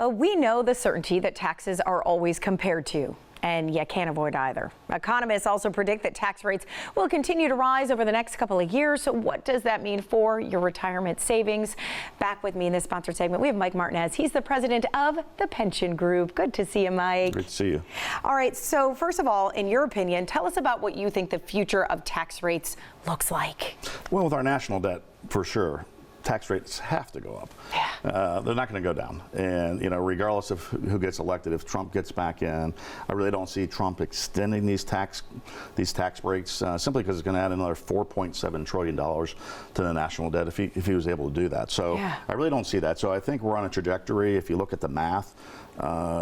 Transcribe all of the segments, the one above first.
We know the certainty that taxes are always compared to, and you can't avoid either. Economists also predict that tax rates will continue to rise over the next couple of years. So what does that mean for your retirement savings? Back with me in this sponsored segment, we have Mike Martinez. He's the president of the Pension Group. Good to see you, Mike. Good to see you. All right, so first of all, in your opinion, tell us about what you think the future of tax rates looks like. Well, with our national debt, for sure, tax rates have to go up. Yeah. They're not going to go down. And, regardless of who gets elected, if Trump gets back in, I really don't see Trump extending these tax breaks simply because it's going to add another $4.7 trillion to the national debt if he was able to do that. So yeah. I really don't see that. So I think we're on a trajectory. If you look at the math,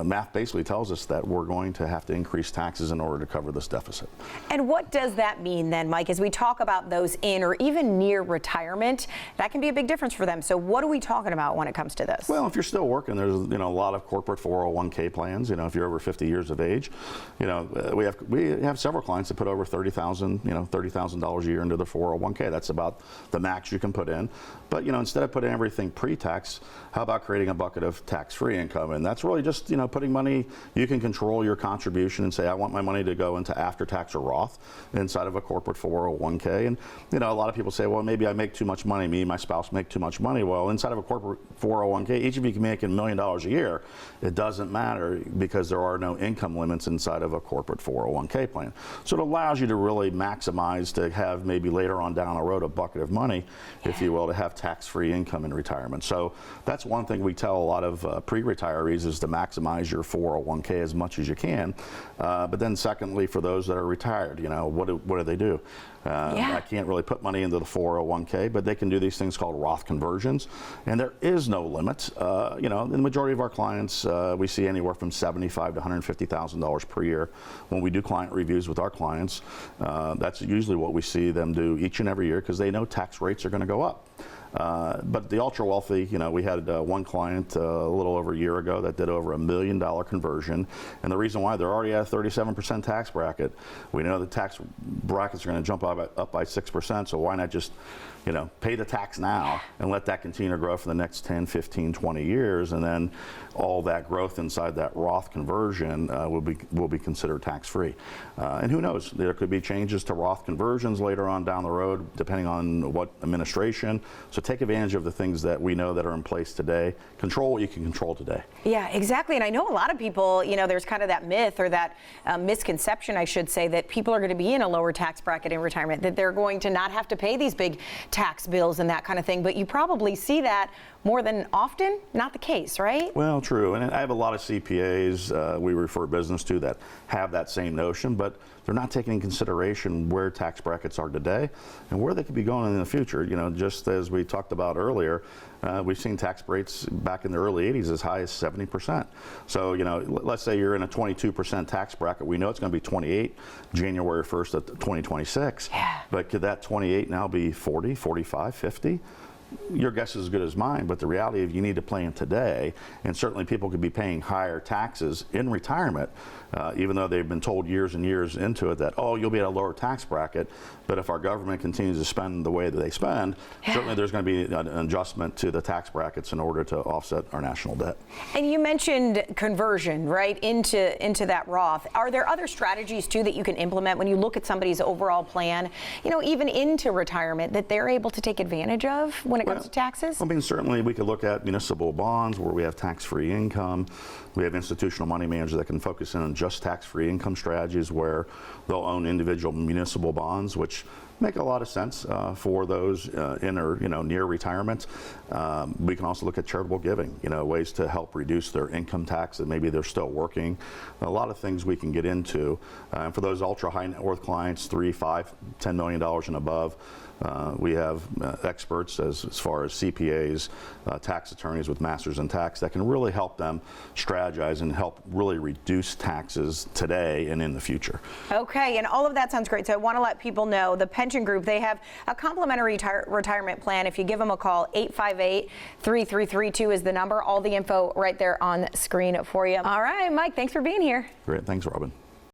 math basically tells us that we're going to have to increase taxes in order to cover this deficit. And what does that mean then, Mike, as we talk about those in or even near retirement? That can be a big difference for them. So what are we talking about when it comes to this? Well, if you're still working, there's a lot of corporate 401k plans. If you're over 50 years of age, we have several clients that put over $30,000 a year into the 401k. That's about the max you can put in. But instead of putting everything pre-tax, how about creating a bucket of tax-free income? And that's really just putting money. You can control your contribution and say, I want my money to go into after-tax or Roth inside of a corporate 401k. And a lot of people say, well, maybe I make too much money. Me and my spouse make too much money. Well, inside of a corporate 401k, each of you can make $1 million a year. It doesn't matter because there are no income limits inside of a corporate 401k plan. So it allows you to really maximize to have maybe later on down the road a bucket of money, if you will, to have tax-free income in retirement. So that's one thing we tell a lot of pre-retirees is to maximize your 401k as much as you can. But then secondly, for those that are retired, what do they do? I can't really put money into the 401k, but they can do these things called Roth conversions, and there is no limit. The majority of our clients, we see anywhere from $75,000 to $150,000 per year. When we do client reviews with our clients, that's usually what we see them do each and every year because they know tax rates are going to go up. But the ultra wealthy, we had one client a little over a year ago that did over $1 million conversion, and the reason why they're already at a 37% tax bracket. We know the tax brackets are going to jump up by 6%, so why not just pay the tax now and let that continue to grow for the next 10, 15, 20 years, and then all that growth inside that Roth conversion will be considered tax-free. And who knows, there could be changes to Roth conversions later on down the road, depending on what administration. So take advantage of the things that we know that are in place today. Control what you can control today. Yeah, exactly. And I know a lot of people, there's kind of that myth or that misconception, I should say, that people are going to be in a lower tax bracket in retirement, that they're going to not have to pay these big tax bills and that kind of thing. But you probably see that more than often, not the case, right? Well, true. And I have a lot of CPAs we refer business to that have that same notion, but they're not taking into consideration where tax brackets are today and where they could be going in the future. Just as we talked about earlier, we've seen tax rates back in the early 80s as high as 70%. So, let's say you're in a 22% tax bracket. We know it's going to be 28 January 1st of 2026. Yeah. But could that 28 now be 40, 45, 50? Your guess is as good as mine, but the reality is you need to plan today, and certainly people could be paying higher taxes in retirement, even though they've been told years and years into it that, oh, you'll be at a lower tax bracket, but if our government continues to spend the way that they spend, certainly there's going to be an adjustment to the tax brackets in order to offset our national debt. And you mentioned conversion, right, into that Roth. Are there other strategies, too, that you can implement when you look at somebody's overall plan, even into retirement, that they're able to take advantage of when it comes to taxes? I mean, certainly we could look at municipal bonds where we have tax-free income. We have institutional money managers that can focus in on just tax-free income strategies where they'll own individual municipal bonds, which make a lot of sense for those in or near retirement. We can also look at charitable giving, ways to help reduce their income tax that maybe they're still working. A lot of things we can get into. And for those ultra high net worth clients, $3, $5, $10 million and above, we have experts as far as CPAs, tax attorneys with masters in tax that can really help them strategize and help really reduce taxes today and in the future. Okay, and all of that sounds great. So I want to let people know the Pension Group, they have a complimentary retirement plan. If you give them a call, 858-3332 is the number. All the info right there on screen for you. All right, Mike, thanks for being here. Great, thanks, Robyn.